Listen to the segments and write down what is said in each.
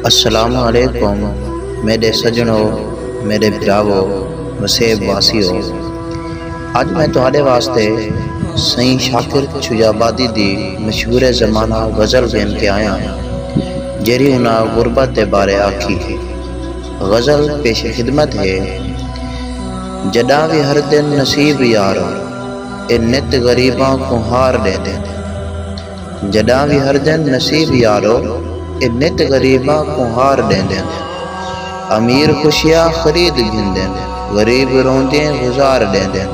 السلام علیکم میرے سجنوں، میرے بھراوو، وسیب واسیو۔ اج میں تہاڈے واسطے سائیں شاکر چھجابادی دی مشہور زمانہ غزل گین کے آیا جیری انہاں غربت دے بارے آکھی۔ غزل پیش خدمت ہے۔ جڈاں بھی ہر دن نصیب یارو اے نت غریباں کو ہار دے دے۔ جڈاں بھی ہر دن نصیب یارو اے نت غریباں کو ہار دے دے۔ امیر خوشیاں خرید گھن دے، غریب روندے گزار دے دے۔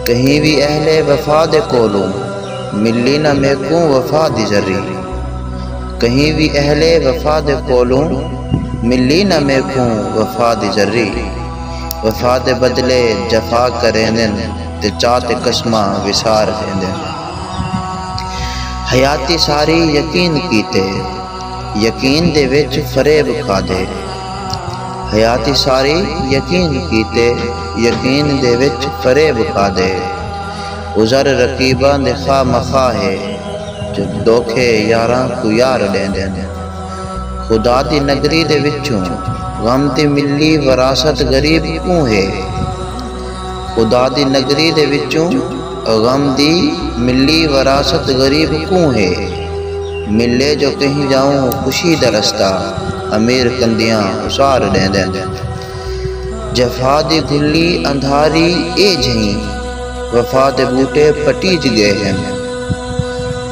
کہیں بھی اہل وفا دے کولوں ملی نہ میکوں وفا دی ذری۔ کہیں بھی اہل وفا دے کولوں ملی نہ میکوں وفا دی ذری۔ وفا دے بدلے جفا کریں دن تے چاہتے قسماں وسار دیں دن۔ حیاتی ساری یقین کیتے، یقین دے وچ فریب کھا دے۔ حیاتی ساری یقین کیتے، یقین دے وچ فریب کھا دے۔ عذر رقیباں دے خواہ مخواہ ہے جو دھوکھے یاراں کو یار دیں دیں۔ خدا دی نگری دے وچوں غم دی ملی وراثت غریب کیوں ہے۔ خدا دی نگری دے وچوں غم دی ملی وراثت غریب کیوں ہے۔ ملے جو کہیں جاؤں خوشی دا رستہ، امیر کندیاں اسار دیں دیں۔ جفا دی گلی اندھاری اے جہیں، وفا دے بوٹے پٹیج گئے ہیں۔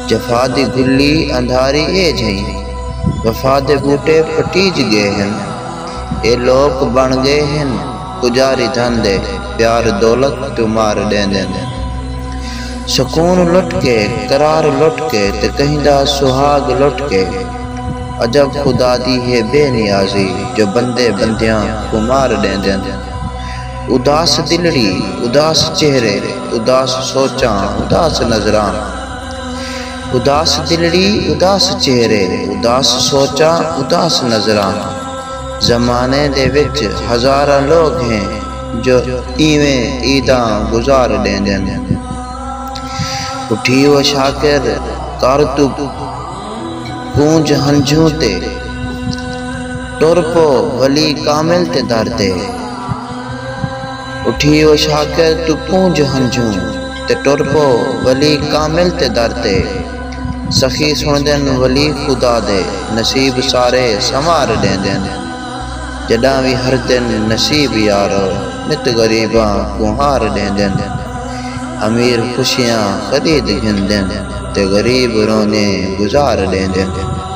جفا دی گلی اندھاری اے جہیں، وفا دے بوٹے پٹیج گئے ہیں۔ اے لوگ بن گئے ہیں پجاری دھن دے، پیار دولت تو مار دیں دیں۔ سکون لٹ کے، قرار لٹ کے، تے کہیں دا سہاگ لٹ کے۔ عجب خدا دی ہے بے نیازی جو بندے بندیاں کو مار دیں دیں۔ اداس دلڑی، اداس چہرے، اداس سوچاں، اداس نظراں۔ اداس دلڑی، اداس چہرے، اداس سوچاں، اداس نظراں۔ زمانے دے وچ ہزاراں لوگ ہیں جو ایویں عیداں گزار دیں دیں۔ اٹھی و شاکر کر تو پونج ہنجھوں تے، ٹر پو ولی کامل تے در تے۔ اٹھی و شاکر تو پونج ہنجھوں تے، ٹر پو ولی کامل تے در تے۔ سخی سندن ولی خدا دے، نصیب سارے سنوار دیں دیں۔ جڈاں بھی ہر دن نصیب یارو نت غریباں کو ہار دیں دیں۔ امیر خوشیاں خرید گھن دیں تے غریب رونے گزار دیں دیں۔